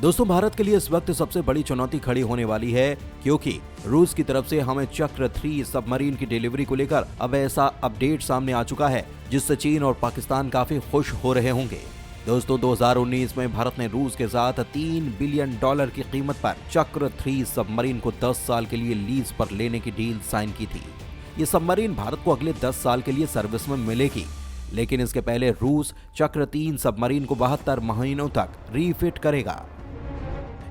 दोस्तों, भारत के लिए इस वक्त सबसे बड़ी चुनौती खड़ी होने वाली है, क्योंकि रूस की तरफ से हमें चक्र 3 सबमरीन की डिलीवरी को लेकर अब ऐसा अपडेट सामने आ चुका है जिससे चीन और पाकिस्तान काफी खुश हो रहे होंगे। दोस्तों, 2019 में भारत ने रूस के साथ $3 बिलियन की कीमत पर चक्र 3 सबमरीन को 10 साल के लिए लीज पर लेने की डील साइन की थी। ये सबमरीन भारत को अगले 10 साल के लिए सर्विस में मिलेगी, लेकिन इसके पहले रूस चक्र 3 सबमरीन को 72 महीनों तक रीफिट करेगा,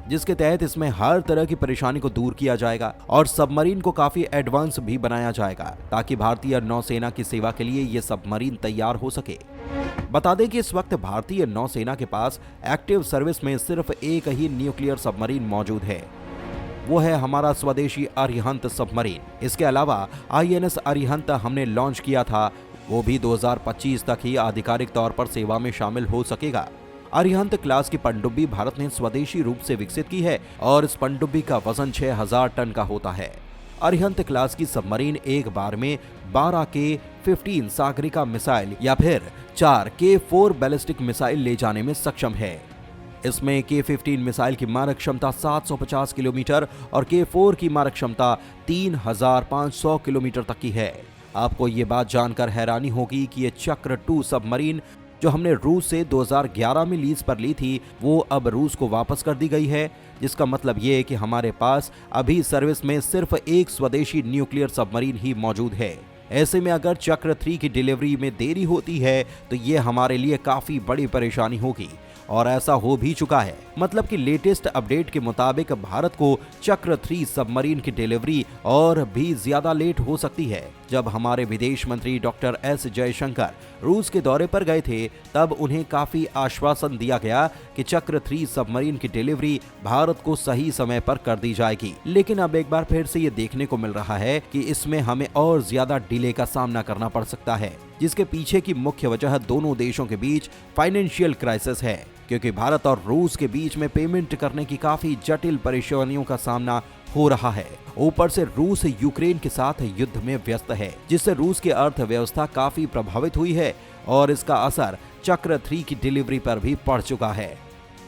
जिसके तहत इसमें हर तरह की परेशानी को दूर किया जाएगा और सबमरीन को काफी एडवांस भी बनाया जाएगा ताकि भारतीय नौसेना की सेवा के लिए ये सबमरीन तैयार हो सके। बता दें कि इस वक्त भारतीय नौसेना के पास एक्टिव सर्विस में सिर्फ एक ही न्यूक्लियर सबमरीन मौजूद है, वो है हमारा स्वदेशी अरिहंत सबमरीन। इसके अलावा INS अरिहंत हमने लॉन्च किया था, वो भी 2025 तक ही आधिकारिक तौर पर सेवा में शामिल हो सकेगा। अरिहंत क्लास की पनडुब्बी भारत ने स्वदेशी रूप से विकसित की है और इस पनडुब्बी का वजन 6000 टन का होता है। अरिहंत क्लास की सबमरीन एक बार में 12 K-15 सागरिका मिसाइल या फिर 4 K-4 बैलिस्टिक मिसाइल ले जाने में सक्षम है। इसमें K-15 मिसाइल की मारक क्षमता 750 किलोमीटर और K-4 की मारक क्षमता 3500 किलोमीटर तक की है। आपको ये बात जानकर हैरानी होगी कि ये चक्र 2 सबमरीन जो हमने रूस से 2011 में लीज पर ली थी, वो अब रूस को वापस कर दी गई है, जिसका मतलब ये है कि हमारे पास अभी सर्विस में सिर्फ एक स्वदेशी न्यूक्लियर सबमरीन ही मौजूद है। ऐसे में अगर चक्र 3 की डिलीवरी में देरी होती है तो ये हमारे लिए काफी बड़ी परेशानी होगी, और ऐसा हो भी चुका है। मतलब कि लेटेस्ट अपडेट के मुताबिक भारत को चक्र 3 सबमरीन की डिलीवरी और भी ज्यादा लेट हो सकती है। जब हमारे विदेश मंत्री डॉक्टर S जयशंकर रूस के दौरे पर गए थे, तब उन्हें काफी आश्वासन दिया गया कि चक्र 3 सबमरीन की डिलीवरी भारत को सही समय पर कर दी जाएगी। लेकिन अब एक बार फिर से ये देखने को मिल रहा है कि इसमें हमें और ज्यादा डिले का सामना करना पड़ सकता है, जिसके पीछे की मुख्य वजह दोनों देशों के बीच फाइनेंशियल क्राइसिस है, क्योंकि भारत और रूस के बीच में पेमेंट करने की काफी जटिल परेशानियों का सामना हो रहा है। ऊपर से रूस यूक्रेन के साथ युद्ध में व्यस्त है, जिससे रूस की अर्थव्यवस्था काफी प्रभावित हुई है और इसका असर चक्र 3 की डिलीवरी पर भी पड़ चुका है।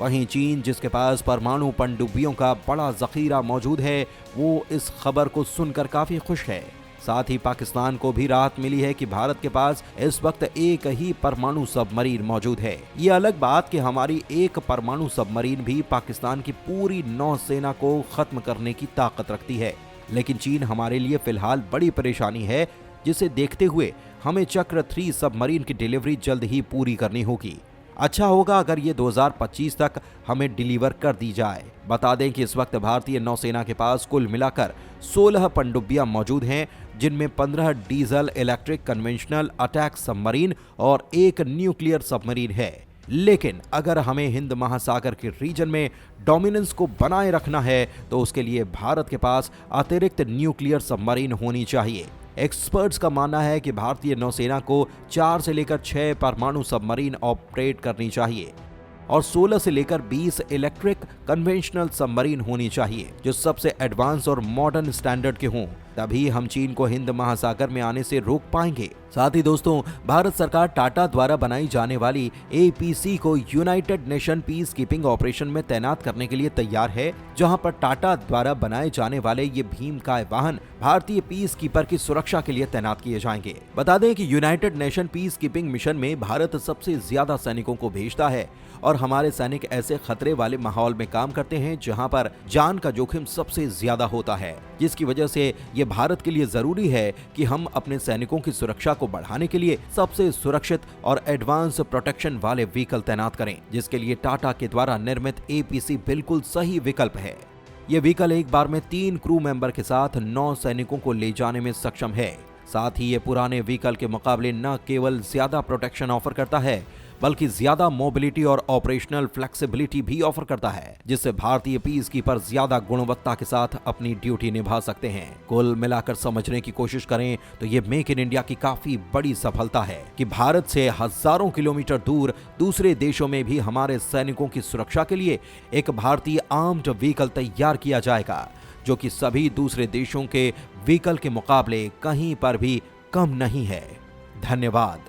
वहीं चीन, जिसके पास परमाणु पनडुब्बियों का बड़ा जखीरा मौजूद है, वो इस खबर को सुनकर काफी खुश है। साथ ही पाकिस्तान को भी राहत मिली है कि भारत के पास इस वक्त एक ही परमाणु सबमरीन मौजूद है। ये अलग बात कि हमारी एक परमाणु सबमरीन भी पाकिस्तान की पूरी नौसेना को खत्म करने की ताकत रखती है, लेकिन चीन हमारे लिए फिलहाल बड़ी परेशानी है, जिसे देखते हुए हमें चक्र 3 सबमरीन की डिलीवरी जल्द ही पूरी करनी होगी। अच्छा होगा अगर ये 2025 तक हमें डिलीवर कर दी जाए। बता दें कि इस वक्त भारतीय नौसेना के पास कुल मिलाकर 16 पनडुब्बियां मौजूद हैं, जिनमें 15 diesel electric conventional attack submarine और एक न्यूक्लियर सबमरीन है। लेकिन अगर हमें हिंद महासागर के रीजन में डोमिनेंस को बनाए रखना है तो उसके लिए भारत के पास अतिरिक्त न्यूक्लियर सबमरीन होनी चाहिए। एक्सपर्ट्स का मानना है कि भारतीय नौसेना को 4 से लेकर 6 परमाणु सबमरीन ऑपरेट करनी चाहिए और 16 से लेकर 20 इलेक्ट्रिक कन्वेंशनल सबमरीन होनी चाहिए, जो सबसे एडवांस और मॉडर्न स्टैंडर्ड के हों। तभी हम चीन को हिंद महासागर में आने से रोक पाएंगे। साथ ही दोस्तों, भारत सरकार टाटा द्वारा बनाई जाने वाली APC को United nation peace keeping operation में तैनात करने के लिए तैयार है, जहां पर टाटा द्वारा बनाए जाने वाले ये भीमकाय वाहन भारतीय पीस कीपर की सुरक्षा के लिए तैनात किए जाएंगे। बता दें कि United nation peace keeping mission में भारत सबसे ज्यादा सैनिकों को भेजता है और हमारे सैनिक ऐसे खतरे वाले माहौल में काम करते हैं जहां पर जान का जोखिम सबसे ज्यादा होता है, जिसकी वजह से ये भारत के लिए जरूरी है कि हम अपने सैनिकों की सुरक्षा को बढ़ाने के लिए सबसे सुरक्षित और एडवांस प्रोटेक्शन वाले व्हीकल तैनात करें, जिसके लिए टाटा के द्वारा निर्मित APC बिल्कुल सही विकल्प है। ये व्हीकल एक बार में 3 क्रू मेंबर के साथ 9 सैनिकों को ले जाने में सक्षम है। साथ ही ये पुराने व्हीकल के मुकाबले न केवल ज्यादा प्रोटेक्शन ऑफर करता है, बल्कि ज्यादा मोबिलिटी और ऑपरेशनल फ्लेक्सिबिलिटी भी ऑफर करता है, जिससे भारतीय पीस कीपर ज्यादा गुणवत्ता के साथ अपनी ड्यूटी निभा सकते हैं। कुल मिलाकर समझने की कोशिश करें तो ये मेक इन इंडिया की काफी बड़ी सफलता है कि भारत से हजारों किलोमीटर दूर दूसरे देशों में भी हमारे सैनिकों की सुरक्षा के लिए एक भारतीय आर्म्ड व्हीकल तैयार किया जाएगा, जो कि सभी दूसरे देशों के व्हीकल के मुकाबले कहीं पर भी कम नहीं है। धन्यवाद।